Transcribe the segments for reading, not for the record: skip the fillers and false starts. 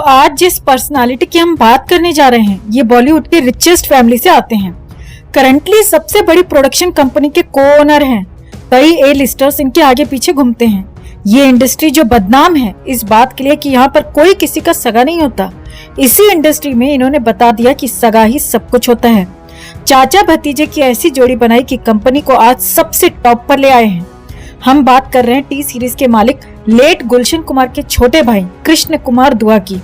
आज जिस पर्सनालिटी की हम बात करने जा रहे हैं, ये बॉलीवुड के रिचेस्ट फैमिली से आते हैं। करंटली सबसे बड़ी प्रोडक्शन कंपनी के को ओनर हैं। कई ए लिस्टर्स इनके आगे पीछे घूमते हैं। ये इंडस्ट्री जो बदनाम है इस बात के लिए कि यहाँ पर कोई किसी का सगा नहीं होता, इसी इंडस्ट्री में इन्होंने बता दिया कि सगा ही सब कुछ होता है। चाचा भतीजे की ऐसी जोड़ी बनाई कि कंपनी को आज सबसे टॉप पर ले आए हैं। हम बात कर रहे हैं टी सीरीज के मालिक लेट गुलशन कुमार के छोटे भाई कृष्ण कुमार दुआ की।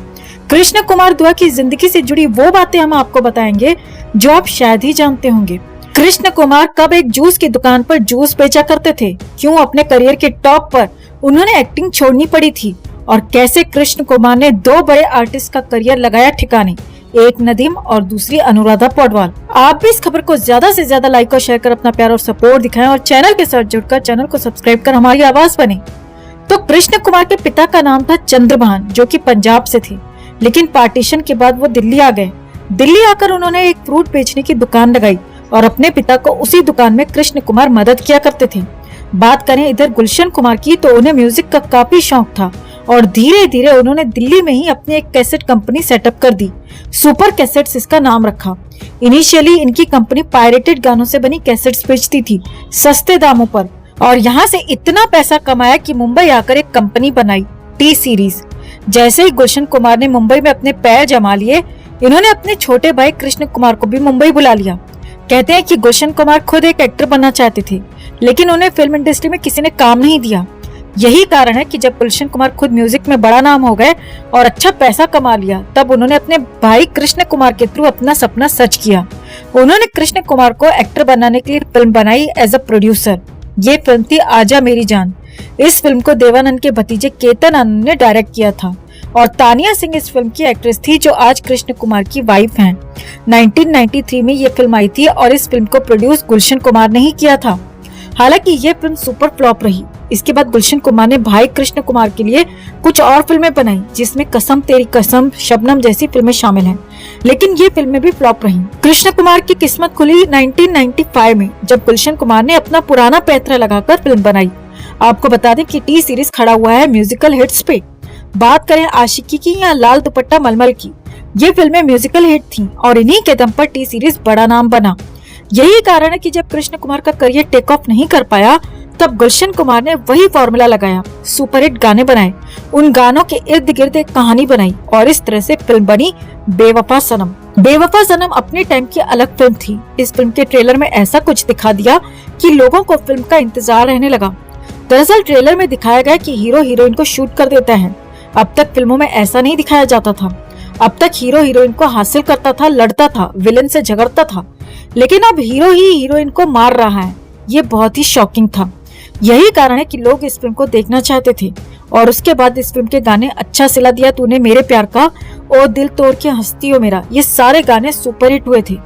कृष्ण कुमार दुआ की जिंदगी से जुड़ी वो बातें हम आपको बताएंगे जो आप शायद ही जानते होंगे। कृष्ण कुमार कब एक जूस की दुकान पर जूस बेचा करते थे, क्यों अपने करियर के टॉप पर उन्होंने एक्टिंग छोड़नी पड़ी थी, और कैसे कृष्ण कुमार ने दो बड़े आर्टिस्ट का करियर लगाया ठिकाने, एक नदीम और दूसरी अनुराधा पौडवाल। आप भी इस खबर को ज्यादा से ज्यादा लाइक और शेयर कर अपना प्यार और सपोर्ट दिखाएं और चैनल के साथ जुड़कर चैनल को सब्सक्राइब कर हमारी आवाज बने। तो कृष्ण कुमार के पिता का नाम था चंद्रभान, जो कि पंजाब से थे, लेकिन पार्टीशन के बाद वो दिल्ली आ गए। दिल्ली आकर उन्होंने एक फ्रूट बेचने की दुकान लगाई और अपने पिता को उसी दुकान में कृष्ण कुमार मदद किया करते थे। बात करें इधर गुलशन कुमार की, तो उन्हें म्यूजिक का काफी शौक था और धीरे धीरे उन्होंने दिल्ली में ही अपनी एक कैसेट कंपनी सेटअप कर दी। सुपर कैसेट्स इसका नाम रखा। इनिशियली इनकी कंपनी पायरेटेड गानों से बनी कैसेट्स बेचती थी सस्ते दामों पर, और यहाँ से इतना पैसा कमाया कि मुंबई आकर एक कंपनी बनाई टी सीरीज। जैसे ही गुलशन कुमार ने मुंबई में अपने पैर जमा लिए, इन्होंने अपने छोटे भाई कृष्ण कुमार को भी मुंबई बुला लिया। कहते हैं कि गुलशन कुमार खुद एक एक्टर बनना चाहते थे, लेकिन उन्हें फिल्म इंडस्ट्री में किसी ने काम नहीं दिया। यही कारण है कि जब गुलशन कुमार खुद म्यूजिक में बड़ा नाम हो गए और अच्छा पैसा कमा लिया, तब उन्होंने अपने भाई कृष्ण कुमार के थ्रू अपना सपना सच किया। उन्होंने कृष्ण कुमार को एक्टर बनाने के लिए फिल्म बनाई एज अ प्रोड्यूसर। ये फिल्म थी आजा मेरी जान। इस फिल्म को देवानंद के भतीजे केतन आनंद ने डायरेक्ट किया था और तानिया सिंह इस फिल्म की एक्ट्रेस थी, जो आज कृष्ण कुमार की वाइफ हैं। 1993 में ये फिल्म आई थी और इस फिल्म को प्रोड्यूस गुलशन कुमार ने ही किया था। हालांकि ये फिल्म सुपर फ्लॉप रही। इसके बाद गुलशन कुमार ने भाई कृष्ण कुमार के लिए कुछ और फिल्में बनाई, जिसमें कसम तेरी कसम, शबनम जैसी फिल्में शामिल हैं, लेकिन ये फिल्में भी फ्लॉप रही। कृष्ण कुमार की किस्मत खुली 1995 में, जब गुलशन कुमार ने अपना पुराना पैंतरा लगाकर फिल्म बनाई। आपको बता दें कि टी सीरीज खड़ा हुआ है म्यूजिकल हिट्स पे। बात करें आशिकी की या लाल दुपट्टा मलमल की, ये फिल्में म्यूजिकल हिट थी और इन्हीं के दम पर टी सीरीज बड़ा नाम बना। यही कारण है कि जब कृष्ण कुमार का करियर टेक ऑफ नहीं कर पाया, तब गुलशन कुमार ने वही फॉर्मूला लगाया, सुपरहिट गाने बनाए, उन गानों के इर्द गिर्द एक कहानी बनाई और इस तरह से फिल्म बनी बेवफा सनम। बेवफा सनम अपने टाइम की अलग फिल्म थी। इस फिल्म के ट्रेलर में ऐसा कुछ दिखा दिया कि लोगों को फिल्म का इंतजार रहने लगा। दरअसल ट्रेलर में दिखाया गया कि हीरो हीरोइन को शूट कर देता है। अब तक फिल्मों में ऐसा नहीं दिखाया जाता था। अब तक हीरो हीरोइन को हासिल करता था, लड़ता था, विलन से झगड़ता था, लेकिन अब हीरो ही हीरोइन को मार रहा है। ये बहुत ही शॉकिंग था। यही कारण है कि लोग इस फिल्म को देखना चाहते थे और उसके बाद इस फिल्म के गाने अच्छा सिला दिया तूने मेरे प्यार का, ओ दिल तोड़ के हंसती हो मेरा, ये सारे गाने सुपरहिट हुए थे।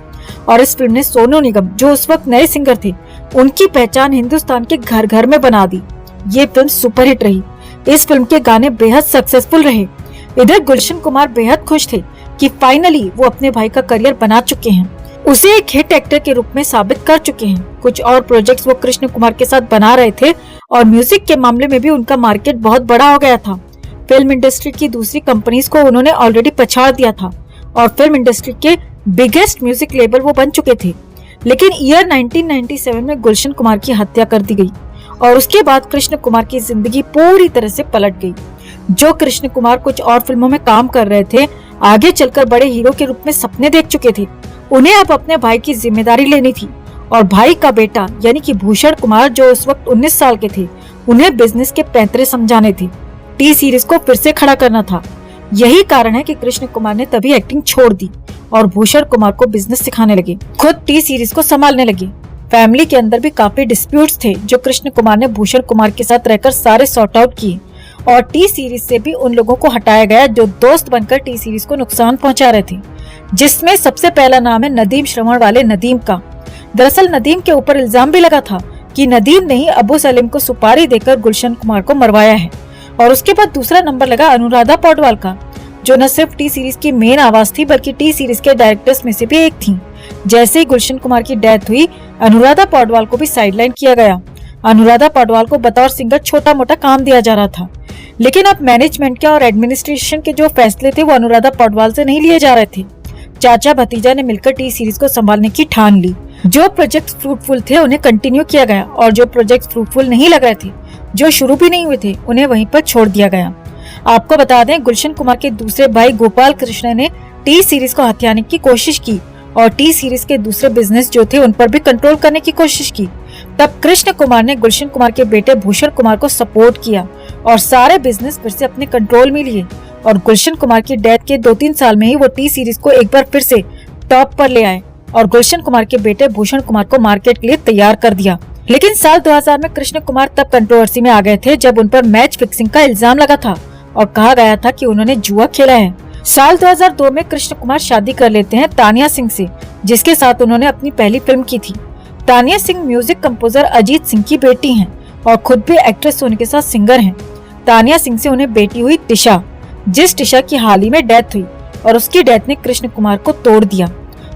और इस फिल्म ने सोनू निगम, जो उस वक्त नए सिंगर थे, उनकी पहचान हिंदुस्तान के घर घर में बना दी। ये फिल्म सुपरहिट रही। इस फिल्म के गाने बेहद सक्सेसफुल रहे। इधर गुलशन कुमार बेहद खुश थे कि फाइनली वो अपने भाई का करियर बना चुके हैं, उसे एक हिट एक्टर के रूप में साबित कर चुके हैं। कुछ और प्रोजेक्ट्स वो कृष्ण कुमार के साथ बना रहे थे और म्यूजिक के मामले में भी उनका मार्केट बहुत बड़ा हो गया था। फिल्म इंडस्ट्री की दूसरी कंपनीज को उन्होंने ऑलरेडी पछाड़ दिया था और फिल्म इंडस्ट्री के बिगेस्ट म्यूजिक लेबल वो बन चुके थे। लेकिन ईयर 1997 में गुलशन कुमार की हत्या कर दी गई और उसके बाद कृष्ण कुमार की जिंदगी पूरी तरह से पलट गई। जो कृष्ण कुमार कुछ और फिल्मों में काम कर रहे थे, आगे चलकर बड़े हीरो के रूप में सपने देख चुके थे, उन्हें अब अपने भाई की जिम्मेदारी लेनी थी और भाई का बेटा यानी कि भूषण कुमार, जो उस वक्त 19 साल के थे, उन्हें बिजनेस के पैंतरे समझाने थे, टी सीरीज को फिर से खड़ा करना था। यही कारण है कि कृष्ण कुमार ने तभी एक्टिंग छोड़ दी और भूषण कुमार को बिजनेस सिखाने लगे, खुद टी सीरीज को संभालने लगे। फैमिली के अंदर भी काफी डिस्प्यूट्स थे, जो कृष्ण कुमार ने भूषण कुमार के साथ रहकर सारे सॉर्ट आउट किए और टी सीरीज से भी उन लोगों को हटाया गया जो दोस्त बनकर टी सीरीज को नुकसान पहुंचा रहे थे, जिसमें सबसे पहला नाम है नदीम श्रवण वाले नदीम का। दरअसल नदीम के ऊपर इल्जाम भी लगा था कि नदीम ने ही अबू सलीम को सुपारी देकर गुलशन कुमार को मरवाया है। और उसके बाद दूसरा नंबर लगा अनुराधा पौडवाल का, जो न सिर्फ टी सीरीज की मेन आवाज थी बल्कि टी सीरीज के डायरेक्टर्स में से भी एक थी। जैसे ही गुलशन कुमार की डेथ हुई, अनुराधा पौडवाल को भी साइडलाइन किया गया। अनुराधा पौडवाल को बतौर सिंगर छोटा मोटा काम दिया जा रहा था, लेकिन अब मैनेजमेंट के और एडमिनिस्ट्रेशन के जो फैसले थे वो अनुराधा पौडवाल से नहीं लिए जा रहे थे। चाचा भतीजा ने मिलकर टी सीरीज को संभालने की ठान ली। जो प्रोजेक्ट फ्रूटफुल थे उन्हें कंटिन्यू किया गया और जो प्रोजेक्ट फ्रूटफुल नहीं लग रहे थे, जो शुरू भी नहीं हुए थे, उन्हें वहीं पर छोड़ दिया गया। आपको बता दें, गुलशन कुमार के दूसरे भाई गोपाल कृष्ण ने टी सीरीज को हथियाने की कोशिश की और टी सीरीज के दूसरे बिजनेस जो थे उन पर भी कंट्रोल करने की कोशिश की। तब कृष्ण कुमार ने गुलशन कुमार के बेटे भूषण कुमार को सपोर्ट किया और सारे बिजनेस फिर से अपने कंट्रोल में लिए और गुलशन कुमार की डेथ के 2-3 साल में ही वो टी सीरीज को एक बार फिर से टॉप पर ले आए और गुलशन कुमार के बेटे भूषण कुमार को मार्केट के लिए तैयार कर दिया। लेकिन साल 2000 में कृष्ण कुमार तब कंट्रोवर्सी में आ गए थे जब उन पर मैच फिक्सिंग का इल्जाम लगा था और कहा गया था कि उन्होंने जुआ खेला है। साल 2002 में कृष्ण कुमार शादी कर लेते हैं तानिया सिंह से, जिसके साथ उन्होंने अपनी पहली फिल्म की थी। तानिया सिंह म्यूजिक कंपोजर अजीत सिंह की बेटी हैं और खुद भी एक्ट्रेस होने के साथ सिंगर हैं। तानिया सिंह से उन्हें बेटी हुई टिशा, जिस टिशा की हाल ही में डेथ हुई और उसकी डेथ ने कृष्ण कुमार को तोड़ दिया।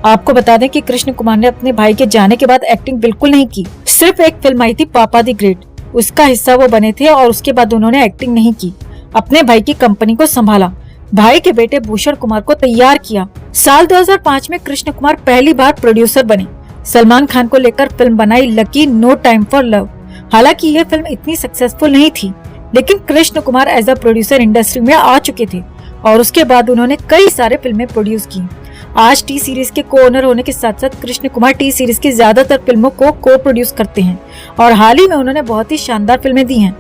आपको बता दें कि कृष्ण कुमार ने अपने भाई के जाने के बाद एक्टिंग बिल्कुल नहीं की। सिर्फ एक फिल्म आई थी पापा दी ग्रेट, उसका हिस्सा वो बने थे और उसके बाद उन्होंने एक्टिंग नहीं की। अपने भाई की कंपनी को संभाला, भाई के बेटे भूषण कुमार को तैयार किया। साल 2005 में कृष्ण कुमार पहली बार प्रोड्यूसर बने। सलमान खान को लेकर फिल्म बनाई lucky no time for love. हालांकि ये फिल्म इतनी सक्सेसफुल नहीं थी, लेकिन Krishna Kumar as a producer industry में आ चुके थे और उसके बाद उन्होंने कई सारे फिल्में प्रोड्यूस की। आज टी सीरीज के को ओनर होने के साथ साथ कृष्ण कुमार टी सीरीज की ज्यादातर फिल्मों को को प्रोड्यूस करते हैं और हाल ही में उन्होंने बहुत ही शानदार फिल्में दी हैं।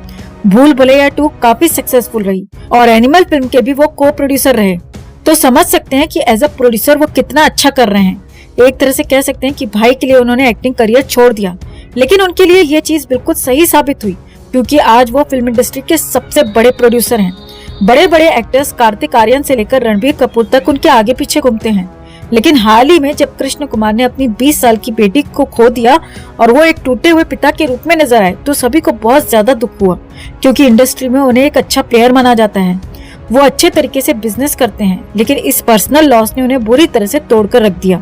भूल भुलैया 2 काफी सक्सेसफुल रही और एनिमल फिल्म के भी वो को प्रोड्यूसर रहे। तो समझ सकते हैं कि एज अ प्रोड्यूसर वो कितना अच्छा कर रहे हैं। एक तरह से कह सकते हैं कि भाई के लिए उन्होंने एक्टिंग करियर छोड़ दिया, लेकिन उनके लिए ये चीज बिल्कुल सही साबित हुई क्योंकि आज वो फिल्म इंडस्ट्री के सबसे बड़े प्रोड्यूसर हैं। बड़े बड़े एक्टर्स कार्तिक आर्यन से लेकर रणबीर कपूर तक उनके आगे पीछे घूमते हैं। लेकिन हाल ही में जब कृष्ण कुमार ने अपनी 20 साल की बेटी को खो दिया और वो एक टूटे हुए पिता के रूप में नजर आए तो सभी को बहुत ज्यादा दुख हुआ क्योंकि इंडस्ट्री में उन्हें एक अच्छा प्लेयर माना जाता है। वो अच्छे तरीके से बिजनेस करते हैं, लेकिन इस पर्सनल लॉस ने उन्हें बुरी तरह से तोड़कर रख दिया।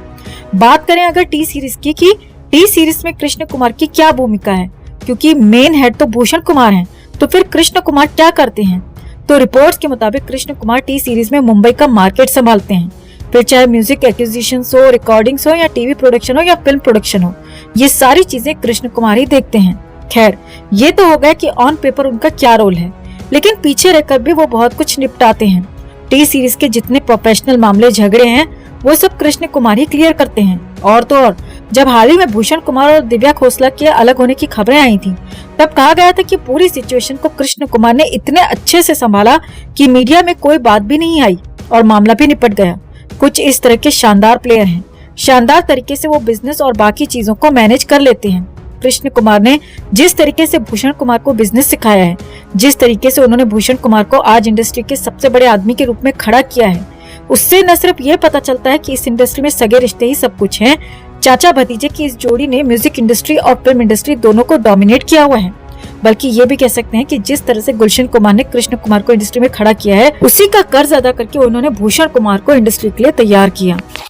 बात करें अगर टी सीरीज की कि टी सीरीज में कृष्ण कुमार की क्या भूमिका है, क्योंकि मेन हेड तो भूषण कुमार हैं, तो फिर कृष्ण कुमार क्या करते हैं? तो रिपोर्ट्स के मुताबिक कृष्ण कुमार टी सीरीज में मुंबई का मार्केट संभालते हैं। फिर चाहे म्यूजिक एक्विजिशन हो, रिकॉर्डिंग्स हो या टीवी प्रोडक्शन हो या फिल्म प्रोडक्शन हो, ये सारी चीजें कृष्ण कुमार ही देखते हैं। खैर, ये तो हो गया कि ऑन पेपर उनका क्या रोल है, लेकिन पीछे रहकर भी वो बहुत कुछ निपटाते हैं। टी सीरीज के जितने प्रोफेशनल मामले झगड़े हैं वो सब कृष्ण कुमार ही क्लियर करते हैं। और तो और, जब हाल ही में भूषण कुमार और दिव्या खोसला के अलग होने की खबरें आई थी, तब कहा गया था कि पूरी सिचुएशन को कृष्ण कुमार ने इतने अच्छे से संभाला कि मीडिया में कोई बात भी नहीं आई और मामला भी निपट गया। कुछ इस तरह के शानदार प्लेयर हैं। शानदार तरीके से वो बिजनेस और बाकी चीजों को मैनेज कर लेते हैं। कृष्ण कुमार ने जिस तरीके से भूषण कुमार को बिजनेस सिखाया है, जिस तरीके से उन्होंने भूषण कुमार को आज इंडस्ट्री के सबसे बड़े आदमी के रूप में खड़ा किया है, उससे न सिर्फ ये पता चलता है कि इस इंडस्ट्री में सगे रिश्ते ही सब कुछ हैं, चाचा भतीजे की इस जोड़ी ने म्यूजिक इंडस्ट्री और फिल्म इंडस्ट्री दोनों को डोमिनेट किया हुआ है। बल्कि ये भी कह सकते हैं कि जिस तरह से गुलशन कुमार ने कृष्ण कुमार को इंडस्ट्री में खड़ा किया है, उसी का कर्ज अदा करके उन्होंने भूषण कुमार को इंडस्ट्री के लिए तैयार किया।